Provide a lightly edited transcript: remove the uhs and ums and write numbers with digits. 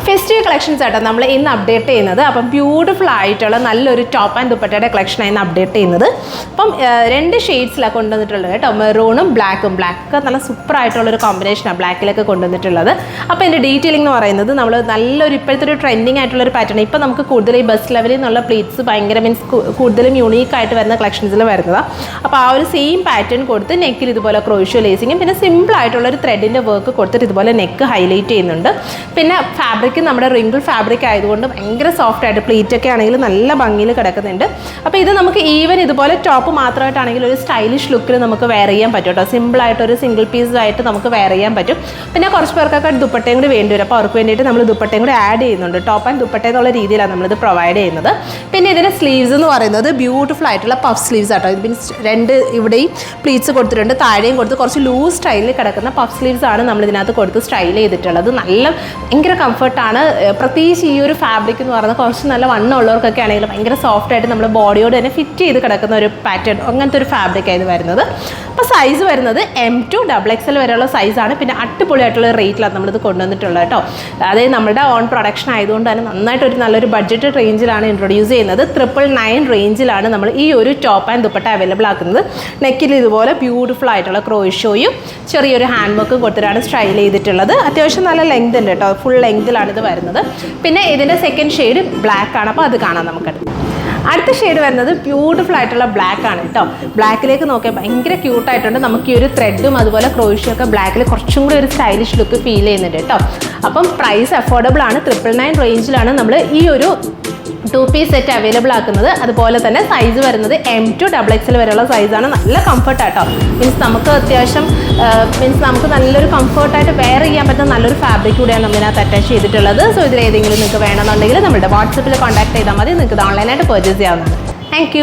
Festival collections ആട്ടോ നമ്മൾ ഇന്ന് അപ്ഡേറ്റ് ചെയ്യുന്നത്. അപ്പം ബ്യൂട്ടിഫുൾ ആയിട്ടുള്ള നല്ലൊരു ടോപ്പ് ആൻഡ് ദുപ്പട്ടയുടെ കളക്ഷനാണ് ഇന്ന് അപ്ഡേറ്റ് ചെയ്യുന്നത്. അപ്പം 2 ഷെയ്ഡ്സിലാണ് കൊണ്ടുവന്നിട്ടുള്ളത് കേട്ടോ, മെറൂണും ബ്ലാക്കും. ബ്ലാക്ക് നല്ല സൂപ്പർ ആയിട്ടുള്ളൊരു കോമ്പിനേഷനാണ് ബ്ലാക്കിലൊക്കെ കൊണ്ടുവന്നിട്ടുള്ളത്. അപ്പോൾ ഇതിൻ്റെ ഡീറ്റെയിലിംഗ് എന്ന് പറയുന്നത് നമ്മൾ നല്ലൊരു ഇപ്പോഴത്തെ ഒരു ട്രെൻഡിങ് ആയിട്ടുള്ളൊരു പാറ്റേൺ. ഇപ്പോൾ നമുക്ക് കൂടുതൽ ഈ ബസ് ലെവലിൽ നിന്നുള്ള പ്ലീറ്റ്സ് ഭയങ്കര കൂടുതലും യൂണീക്ക് ആയിട്ട് വരുന്ന കളക്ഷൻസിൽ വരുന്നതാണ്. അപ്പോൾ ആ ഒരു സെയിം പാറ്റേൺ കൊടുത്ത് നെക്കിൽ ഇതുപോലെ ക്രോഷ്യോ ലേസിങ്ങും പിന്നെ സിമ്പിൾ ആയിട്ടുള്ളൊരു ത്രെഡിൻ്റെ വർക്ക് കൊടുത്തിട്ട് ഇതുപോലെ നെക്ക് ഹൈലൈറ്റ് ചെയ്യുന്നുണ്ട്. പിന്നെ ഫാബ്രിക് നമ്മുടെ റിങ്കിൾ ഫാബ്രിക് ആയതുകൊണ്ട് ഭയങ്കര സോഫ്റ്റ് ആയിട്ട് പ്ലീറ്റൊക്കെ ആണെങ്കിൽ നല്ല ഭംഗിയിൽ കിടക്കുന്നുണ്ട്. അപ്പോൾ ഇത് നമുക്ക് ഈവൻ ഇതുപോലെ ടോപ്പ് മാത്രമായിട്ടാണെങ്കിൽ ഒരു സ്റ്റൈലിഷ് ലുക്കിൽ നമുക്ക് വെയർ ചെയ്യാൻ പറ്റും കേട്ടോ. സിമ്പിളായിട്ടൊരു സിംഗിൾ പീസ് ആയിട്ട് നമുക്ക് വെയർ ചെയ്യാൻ പറ്റും. പിന്നെ കുറച്ച് പേർക്കൊക്കെ ദുപ്പട്ടയും കൂടി വേണ്ടി വരും. അപ്പോൾ അവർക്ക് വേണ്ടിയിട്ട് നമ്മൾ ദുപ്പട്ടയും കൂടി ആഡ് ചെയ്യുന്നുണ്ട്. ടോപ്പ് ആൻഡ് ദുപ്പട്ട എന്നുള്ള രീതിയിലാണ് നമ്മളിത് പ്രൊവൈഡ് ചെയ്യുന്നത്. പിന്നെ ഇതിൻ്റെ സ്ലീവ്സ് എന്ന് പറയുന്നത് ബ്യൂട്ടിഫുൾ ആയിട്ടുള്ള പഫ് സ്ലീവ്സ് ആട്ടോ. ഇത് മീൻസ് 2 ഇവിടെയും പ്ലീറ്റ്സ് കൊടുത്തിട്ടുണ്ട്, താഴെയും കൊടുത്ത് കുറച്ച് ലൂസ് സ്റ്റൈലിൽ കിടക്കുന്ന പഫ് സ്ലീവ്സ് ആണ് നമ്മൾ ഇതിനകത്ത് കൊടുത്ത് സ്റ്റൈൽ ചെയ്തിട്ടുള്ളത്. നല്ല ഭയങ്കര കംഫർട്ടാണ്. പ്രത്യേകിച്ച് ഈ ഒരു ഫാബ്രിക് എന്ന് പറയുന്നത് കുറച്ച് നല്ല വണ്ണമുള്ളവർക്കൊക്കെ ആണെങ്കിലും ഭയങ്കര സോഫ്റ്റ് ആയിട്ട് നമ്മുടെ ബോഡിയോട് തന്നെ ഫിറ്റ് ചെയ്ത് കിടക്കുന്ന ഒരു പാറ്റേൺ, അങ്ങനത്തെ ഒരു ഫാബ്രിക്കാണ് വരുന്നത്. അപ്പോൾ സൈസ് വരുന്നത് M2 XXL വരെയുള്ള സൈസാണ്. പിന്നെ അടിപൊളിയായിട്ടുള്ള റേറ്റിലാണ് നമ്മളിത് കൊണ്ടുവന്നിട്ടുള്ളത് കേട്ടോ. അതായത് നമ്മുടെ ഓൺ പ്രൊഡക്ഷൻ ആയതുകൊണ്ട് തന്നെ നന്നായിട്ട് നല്ലൊരു ബഡ്ജറ്റ് റേഞ്ചിലാണ് ഇൻട്രൊഡ്യൂസ് ചെയ്യുന്നത്. 999 റേഞ്ചിലാണ് നമ്മൾ ഈ ഒരു ടോപ്പ് ആൻഡ് ദുപ്പട്ട അവൈലബിൾ ആക്കുന്നത്. നെക്കിൽ ഇതുപോലെ ബ്യൂട്ടിഫുൾ ആയിട്ടുള്ള ക്രോഷ്യോയും ചെറിയൊരു ഹാൻഡ് വർക്കും കൊടുത്തിട്ടാണ് സ്റ്റൈൽ ചെയ്തിട്ടുള്ളത്. അത്യാവശ്യം നല്ല ലെങ്ത് ഉണ്ട് കേട്ടോ, ഫുൾ ലെങ്തിലാണ് ഇത് വരുന്നത്. പിന്നെ ഇതിൻ്റെ സെക്കൻഡ് ഷെയ്ഡ് ബ്ലാക്ക് ആണ്. അപ്പോൾ അത് കാണാം നമുക്ക്. അടുത്ത ഷെയ്ഡ് വരുന്നത് ബ്യൂട്ടിഫുൾ ആയിട്ടുള്ള ബ്ലാക്ക് ആണ് കേട്ടോ. ബ്ലാക്കിലേക്ക് നോക്കിയാൽ ഭയങ്കര ക്യൂട്ടായിട്ടുണ്ട്. നമുക്ക് ഈ ഒരു ത്രെഡും അതുപോലെ ക്രോഷ്യോ ഒക്കെ ബ്ലാക്കിൽ കുറച്ചും കൂടി ഒരു സ്റ്റൈലിഷ് ലുക്ക് ഫീൽ ചെയ്യുന്നുണ്ട് കേട്ടോ. അപ്പം പ്രൈസ് അഫോർഡബിൾ ആണ്. 999 റേഞ്ചിലാണ് നമ്മൾ ഈ ഒരു 2 പീസ് സെറ്റ് അവൈലബിൾ ആക്കുന്നത്. അതുപോലെ തന്നെ സൈസ് വരുന്നത് M2 XXL വരെയുള്ള സൈസാണ്. നല്ല കംഫർട്ടാട്ടോ. മീൻസ് നമുക്ക് അത്യാവശ്യം നമുക്ക് നല്ലൊരു കംഫർട്ടായിട്ട് വെയർ ചെയ്യാൻ പറ്റുന്ന നല്ലൊരു ഫാബ്രിക് കൂടിയാണ് നമ്മളിനകത്ത് അറ്റാച്ച് ചെയ്തിട്ടുള്ളത്. സോ ഇതിലേതെങ്കിലും നിങ്ങൾക്ക് വേണമെന്നുണ്ടെങ്കിൽ നമ്മുടെ വാട്സപ്പിൽ കോൺടാക്ട് ചെയ്താൽ മതി. നിങ്ങൾക്ക് ഇത് ഓൺലൈനായിട്ട് പർച്ചേസ് ചെയ്യാവുന്നതാണ്. താങ്ക്